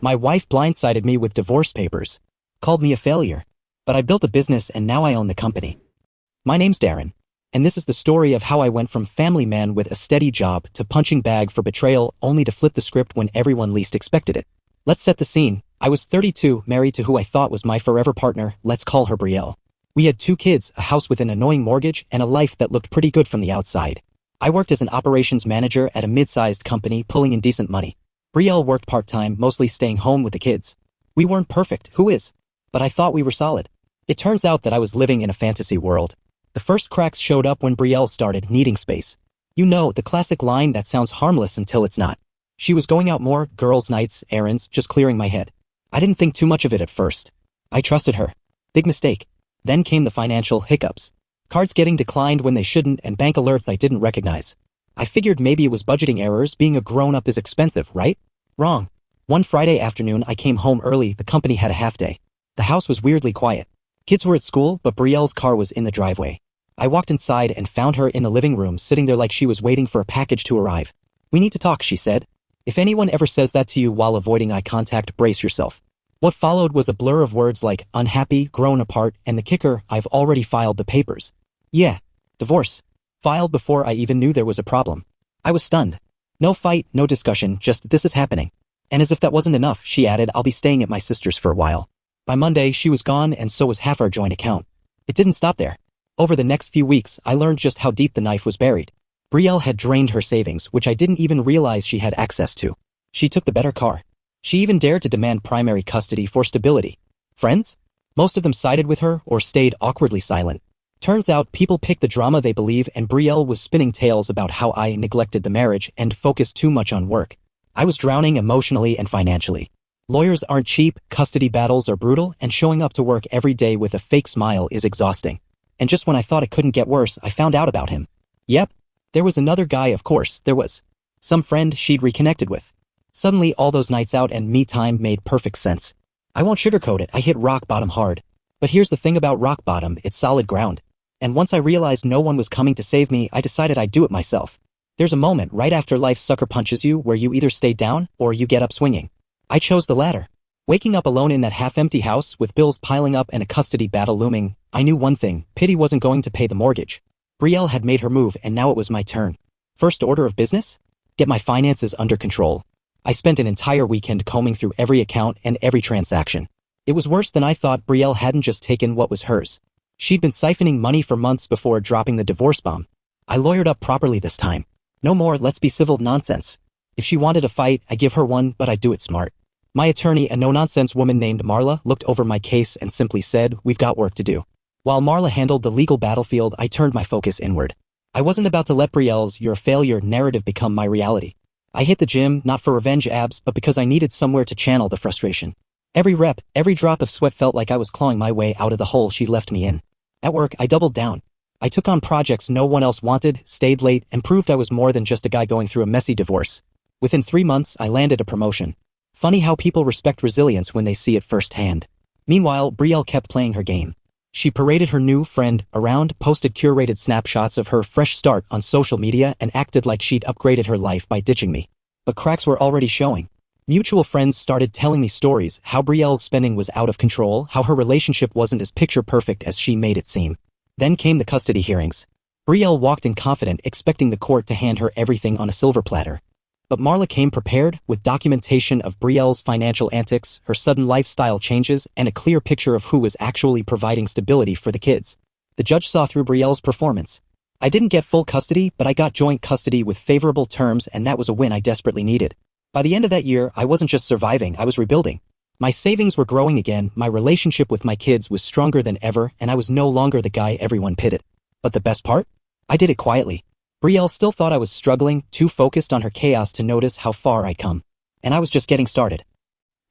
My wife blindsided me with divorce papers. Called me a failure. But I built a business and now I own the company. My name's Darren. And this is the story of how I went from family man with a steady job to punching bag for betrayal only to flip the script when everyone least expected it. Let's set the scene. I was 32, married to who I thought was my forever partner, let's call her Brielle. We had 2 kids, a house with an annoying mortgage, and a life that looked pretty good from the outside. I worked as an operations manager at a mid-sized company pulling in decent money. Brielle worked part-time, mostly staying home with the kids. We weren't perfect, who is? But I thought we were solid. It turns out that I was living in a fantasy world. The first cracks showed up when Brielle started needing space. You know, the classic line that sounds harmless until it's not. She was going out more, girls' nights, errands, just clearing my head. I didn't think too much of it at first. I trusted her. Big mistake. Then came the financial hiccups. Cards getting declined when they shouldn't and bank alerts I didn't recognize. I figured maybe it was budgeting errors, being a grown-up is expensive, right? Wrong. One Friday afternoon I came home early, the company had a half-day. The house was weirdly quiet. Kids were at school, but Brielle's car was in the driveway. I walked inside and found her in the living room sitting there like she was waiting for a package to arrive. We need to talk, she said. If anyone ever says that to you while avoiding eye contact, brace yourself. What followed was a blur of words like unhappy, grown apart, and the kicker, I've already filed the papers. Yeah, divorce. Filed before I even knew there was a problem. I was stunned. No fight, no discussion, just this is happening. And as if that wasn't enough, she added, I'll be staying at my sister's for a while. By Monday, she was gone and so was half our joint account. It didn't stop there. Over the next few weeks, I learned just how deep the knife was buried. Brielle had drained her savings, which I didn't even realize she had access to. She took the better car. She even dared to demand primary custody for stability. Friends? Most of them sided with her or stayed awkwardly silent. Turns out people pick the drama they believe, and Brielle was spinning tales about how I neglected the marriage and focused too much on work. I was drowning emotionally and financially. Lawyers aren't cheap, custody battles are brutal, and showing up to work every day with a fake smile is exhausting. And just when I thought it couldn't get worse, I found out about him. Yep. There was another guy, of course, there was. Some friend she'd reconnected with. Suddenly all those nights out and me time made perfect sense. I won't sugarcoat it, I hit rock bottom hard. But here's the thing about rock bottom, it's solid ground. And once I realized no one was coming to save me, I decided I'd do it myself. There's a moment right after life sucker punches you where you either stay down or you get up swinging. I chose the latter. Waking up alone in that half-empty house with bills piling up and a custody battle looming, I knew one thing, pity wasn't going to pay the mortgage. Brielle had made her move and now it was my turn. First order of business? Get my finances under control. I spent an entire weekend combing through every account and every transaction. It was worse than I thought. Brielle hadn't just taken what was hers. She'd been siphoning money for months before dropping the divorce bomb. I lawyered up properly this time. No more let's be civil nonsense. If she wanted a fight, I'd give her one, but I'd do it smart. My attorney, a no-nonsense woman named Marla, looked over my case and simply said, we've got work to do. While Marla handled the legal battlefield, I turned my focus inward. I wasn't about to let Brielle's "you're a failure" narrative become my reality. I hit the gym, not for revenge abs, but because I needed somewhere to channel the frustration. Every rep, every drop of sweat felt like I was clawing my way out of the hole she left me in. At work, I doubled down. I took on projects no one else wanted, stayed late, and proved I was more than just a guy going through a messy divorce. Within 3 months, I landed a promotion. Funny how people respect resilience when they see it firsthand. Meanwhile, Brielle kept playing her game. She paraded her new friend around, posted curated snapshots of her fresh start on social media, and acted like she'd upgraded her life by ditching me. But cracks were already showing. Mutual friends started telling me stories, how Brielle's spending was out of control, how her relationship wasn't as picture-perfect as she made it seem. Then came the custody hearings. Brielle walked in confident, expecting the court to hand her everything on a silver platter. But Marla came prepared, with documentation of Brielle's financial antics, her sudden lifestyle changes, and a clear picture of who was actually providing stability for the kids. The judge saw through Brielle's performance. I didn't get full custody, but I got joint custody with favorable terms, and that was a win I desperately needed. By the end of that year, I wasn't just surviving, I was rebuilding. My savings were growing again, my relationship with my kids was stronger than ever, and I was no longer the guy everyone pitied. But the best part? I did it quietly. Brielle still thought I was struggling, too focused on her chaos to notice how far I'd come. And I was just getting started.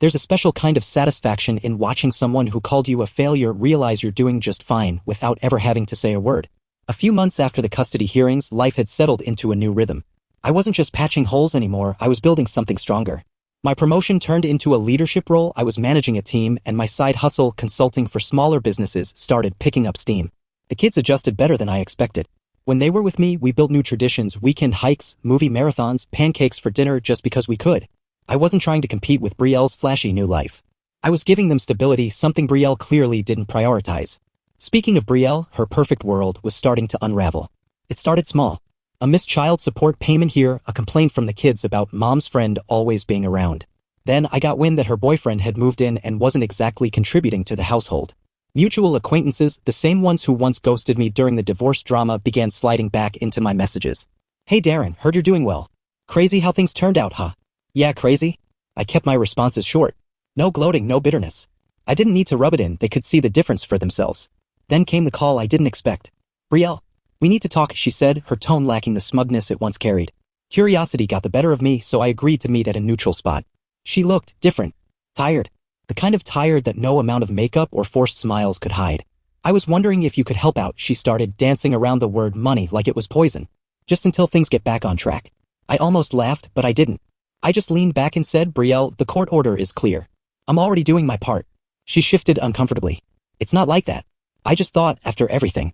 There's a special kind of satisfaction in watching someone who called you a failure realize you're doing just fine without ever having to say a word. A few months after the custody hearings, life had settled into a new rhythm. I wasn't just patching holes anymore, I was building something stronger. My promotion turned into a leadership role, I was managing a team, and my side hustle, consulting for smaller businesses, started picking up steam. The kids adjusted better than I expected. When they were with me, we built new traditions, weekend hikes, movie marathons, pancakes for dinner just because we could. I wasn't trying to compete with Brielle's flashy new life. I was giving them stability, something Brielle clearly didn't prioritize. Speaking of Brielle, her perfect world was starting to unravel. It started small. A missed child support payment here, a complaint from the kids about mom's friend always being around. Then I got wind that her boyfriend had moved in and wasn't exactly contributing to the household. Mutual acquaintances, the same ones who once ghosted me during the divorce drama, began sliding back into my messages. "Hey Darren, heard you're doing well. Crazy how things turned out, huh?" "Yeah, crazy." I kept my responses short. No gloating, no bitterness. I didn't need to rub it in, they could see the difference for themselves. Then came the call I didn't expect. "Brielle, we need to talk," she said, her tone lacking the smugness it once carried. Curiosity got the better of me, so I agreed to meet at a neutral spot. She looked different. Tired. The kind of tired that no amount of makeup or forced smiles could hide. "I was wondering if you could help out," she started, dancing around the word money like it was poison. "Just until things get back on track." I almost laughed, but I didn't. I just leaned back and said, "Brielle, the court order is clear. I'm already doing my part." She shifted uncomfortably. "It's not like that. I just thought, after everything."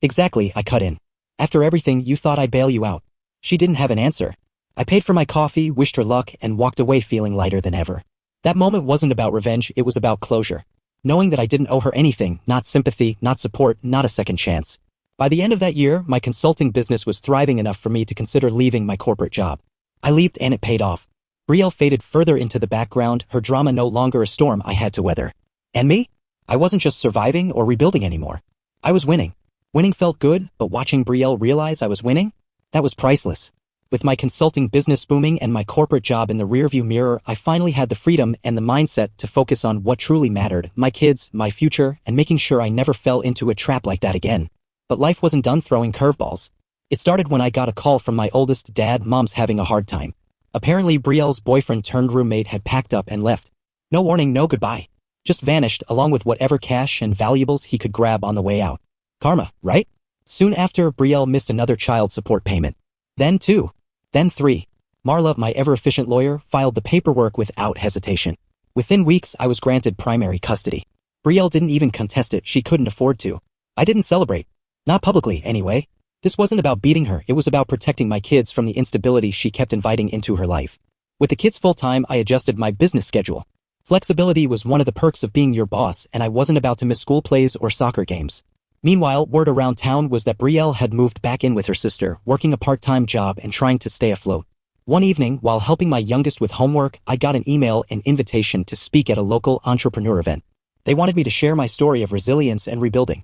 "Exactly," I cut in. "After everything, you thought I'd bail you out." She didn't have an answer. I paid for my coffee, wished her luck, and walked away feeling lighter than ever. That moment wasn't about revenge, it was about closure. Knowing that I didn't owe her anything, not sympathy, not support, not a second chance. By the end of that year, my consulting business was thriving enough for me to consider leaving my corporate job. I leaped and it paid off. Brielle faded further into the background, her drama no longer a storm I had to weather. And me? I wasn't just surviving or rebuilding anymore. I was winning. Winning felt good, but watching Brielle realize I was winning? That was priceless. With my consulting business booming and my corporate job in the rearview mirror, I finally had the freedom and the mindset to focus on what truly mattered, my kids, my future, and making sure I never fell into a trap like that again. But life wasn't done throwing curveballs. It started when I got a call from my oldest, "Dad, Mom's having a hard time." Apparently Brielle's boyfriend turned roommate had packed up and left. No warning, no goodbye. Just vanished along with whatever cash and valuables he could grab on the way out. Karma, right? Soon after, Brielle missed another child support payment. Then 2. Then 3. Marla, my ever-efficient lawyer, filed the paperwork without hesitation. Within weeks, I was granted primary custody. Brielle didn't even contest it, she couldn't afford to. I didn't celebrate. Not publicly, anyway. This wasn't about beating her, it was about protecting my kids from the instability she kept inviting into her life. With the kids full-time, I adjusted my business schedule. Flexibility was one of the perks of being your boss, and I wasn't about to miss school plays or soccer games. Meanwhile, word around town was that Brielle had moved back in with her sister, working a part-time job and trying to stay afloat. One evening, while helping my youngest with homework, I got an email and invitation to speak at a local entrepreneur event. They wanted me to share my story of resilience and rebuilding.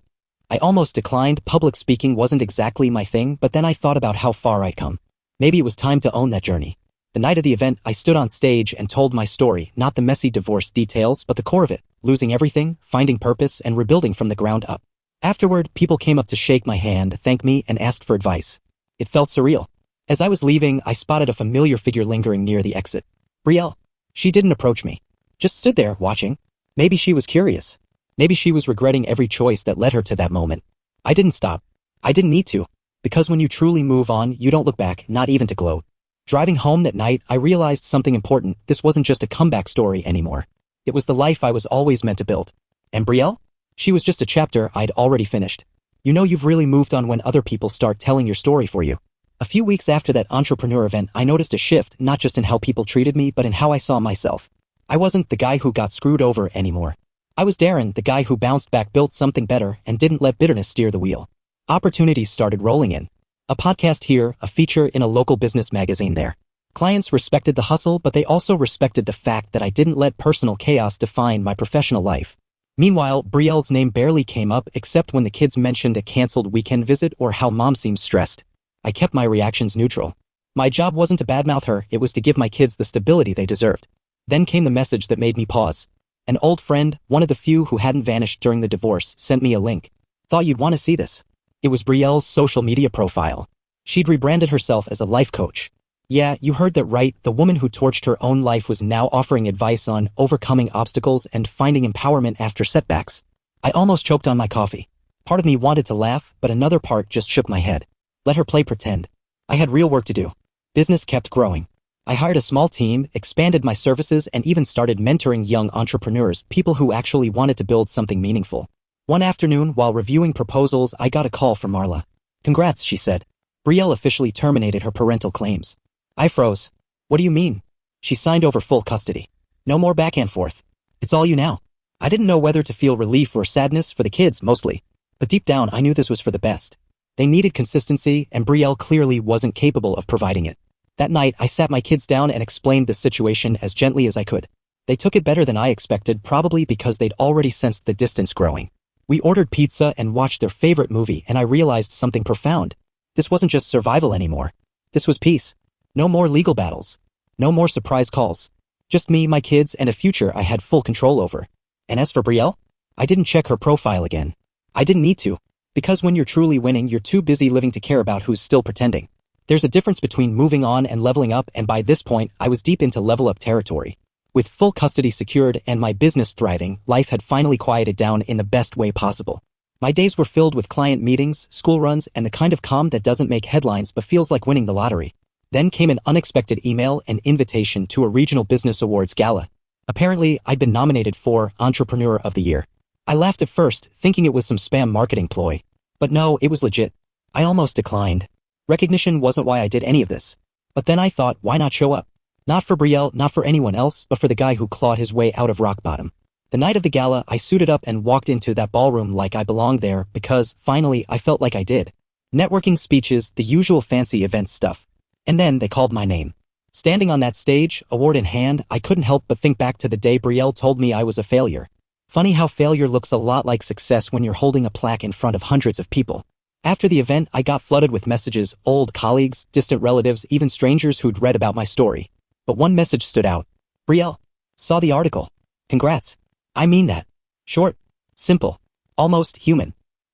I almost declined, public speaking wasn't exactly my thing, but then I thought about how far I'd come. Maybe it was time to own that journey. The night of the event, I stood on stage and told my story, not the messy divorce details, but the core of it, losing everything, finding purpose, and rebuilding from the ground up. Afterward, people came up to shake my hand, thank me, and asked for advice. It felt surreal. As I was leaving, I spotted a familiar figure lingering near the exit. Brielle. She didn't approach me. Just stood there, watching. Maybe she was curious. Maybe she was regretting every choice that led her to that moment. I didn't stop. I didn't need to. Because when you truly move on, you don't look back, not even to gloat. Driving home that night, I realized something important. This wasn't just a comeback story anymore. It was the life I was always meant to build. And Brielle? She was just a chapter I'd already finished. You know you've really moved on when other people start telling your story for you. A few weeks after that entrepreneur event, I noticed a shift, not just in how people treated me, but in how I saw myself. I wasn't the guy who got screwed over anymore. I was Darren, the guy who bounced back, built something better, and didn't let bitterness steer the wheel. Opportunities started rolling in. A podcast here, a feature in a local business magazine there. Clients respected the hustle, but they also respected the fact that I didn't let personal chaos define my professional life. Meanwhile, Brielle's name barely came up except when the kids mentioned a canceled weekend visit or how mom seemed stressed. I kept my reactions neutral. My job wasn't to badmouth her, it was to give my kids the stability they deserved. Then came the message that made me pause. An old friend, one of the few who hadn't vanished during the divorce, sent me a link. Thought you'd want to see this. It was Brielle's social media profile. She'd rebranded herself as a life coach. Yeah, you heard that right, the woman who torched her own life was now offering advice on overcoming obstacles and finding empowerment after setbacks. I almost choked on my coffee. Part of me wanted to laugh, but another part just shook my head. Let her play pretend. I had real work to do. Business kept growing. I hired a small team, expanded my services, and even started mentoring young entrepreneurs, people who actually wanted to build something meaningful. One afternoon, while reviewing proposals, I got a call from Marla. Congrats, she said. Brielle officially terminated her parental claims. I froze. What do you mean? She signed over full custody. No more back and forth. It's all you now. I didn't know whether to feel relief or sadness for the kids, mostly. But deep down I knew this was for the best. They needed consistency, and Brielle clearly wasn't capable of providing it. That night I sat my kids down and explained the situation as gently as I could. They took it better than I expected, probably because they'd already sensed the distance growing. We ordered pizza and watched their favorite movie, and I realized something profound. This wasn't just survival anymore. This was peace. No more legal battles. No more surprise calls. Just me, my kids, and a future I had full control over. And as for Brielle, I didn't check her profile again. I didn't need to. Because when you're truly winning, you're too busy living to care about who's still pretending. There's a difference between moving on and leveling up, and by this point, I was deep into level up territory. With full custody secured and my business thriving, life had finally quieted down in the best way possible. My days were filled with client meetings, school runs, and the kind of calm that doesn't make headlines but feels like winning the lottery. Then came an unexpected email and invitation to a regional business awards gala. Apparently, I'd been nominated for Entrepreneur of the Year. I laughed at first, thinking it was some spam marketing ploy. But no, it was legit. I almost declined. Recognition wasn't why I did any of this. But then I thought, why not show up? Not for Brielle, not for anyone else, but for the guy who clawed his way out of rock bottom. The night of the gala, I suited up and walked into that ballroom like I belonged there because, finally, I felt like I did. Networking speeches, the usual fancy event stuff. And then they called my name. Standing on that stage, award in hand, I couldn't help but think back to the day Brielle told me I was a failure. Funny how failure looks a lot like success when you're holding a plaque in front of hundreds of people. After the event, I got flooded with messages, old colleagues, distant relatives, even strangers who'd read about my story. But one message stood out. Brielle. Saw the article. Congrats. I mean that. Short. Simple. Almost human.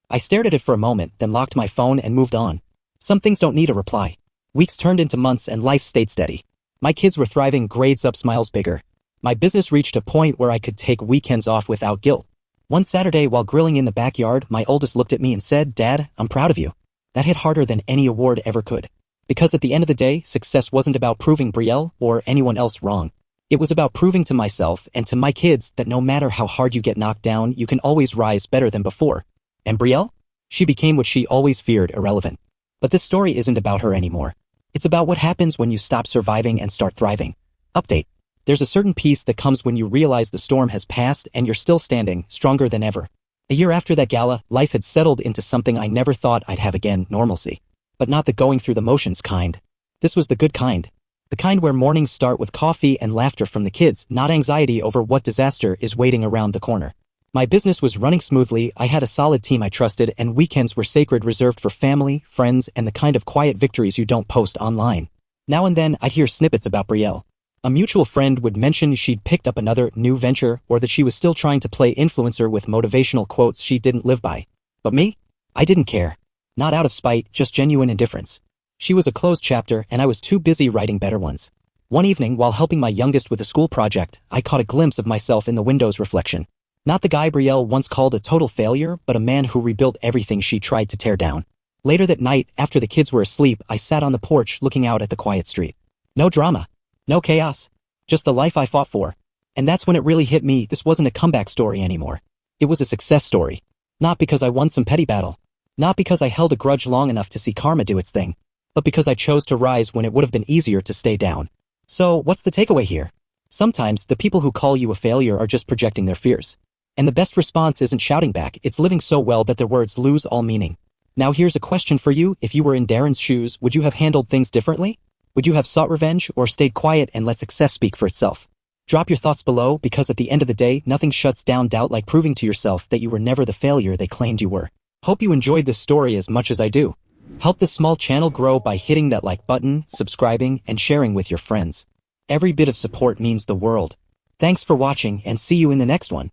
I stared at it for a moment, then locked my phone and moved on. Some things don't need a reply. Weeks turned into months and life stayed steady. My kids were thriving, grades up, smiles bigger. My business reached a point where I could take weekends off without guilt. One Saturday while grilling in the backyard, my oldest looked at me and said, "Dad, I'm proud of you." That hit harder than any award ever could. Because at the end of the day, success wasn't about proving Brielle or anyone else wrong. It was about proving to myself and to my kids that no matter how hard you get knocked down, you can always rise better than before. And Brielle? She became what she always feared, irrelevant. But this story isn't about her anymore. It's about what happens when you stop surviving and start thriving. Update. There's a certain peace that comes when you realize the storm has passed and you're still standing, stronger than ever. A year after that gala, life had settled into something I never thought I'd have again, normalcy. But not the going through the motions kind. This was the good kind. The kind where mornings start with coffee and laughter from the kids, not anxiety over what disaster is waiting around the corner. My business was running smoothly, I had a solid team I trusted, and weekends were sacred, reserved for family, friends, and the kind of quiet victories you don't post online. Now and then I'd hear snippets about Brielle. A mutual friend would mention she'd picked up another new venture or that she was still trying to play influencer with motivational quotes she didn't live by. But me? I didn't care. Not out of spite, just genuine indifference. She was a closed chapter and I was too busy writing better ones. One evening, while helping my youngest with a school project, I caught a glimpse of myself in the window's reflection. Not the guy Brielle once called a total failure, but a man who rebuilt everything she tried to tear down. Later that night, after the kids were asleep, I sat on the porch looking out at the quiet street. No drama. No chaos. Just the life I fought for. And that's when it really hit me, this wasn't a comeback story anymore. It was a success story. Not because I won some petty battle. Not because I held a grudge long enough to see karma do its thing. But because I chose to rise when it would have been easier to stay down. So, what's the takeaway here? Sometimes, the people who call you a failure are just projecting their fears. And the best response isn't shouting back, it's living so well that their words lose all meaning. Now here's a question for you, if you were in Darren's shoes, would you have handled things differently? Would you have sought revenge or stayed quiet and let success speak for itself? Drop your thoughts below, because at the end of the day, nothing shuts down doubt like proving to yourself that you were never the failure they claimed you were. Hope you enjoyed this story as much as I do. Help this small channel grow by hitting that like button, subscribing, and sharing with your friends. Every bit of support means the world. Thanks for watching and see you in the next one.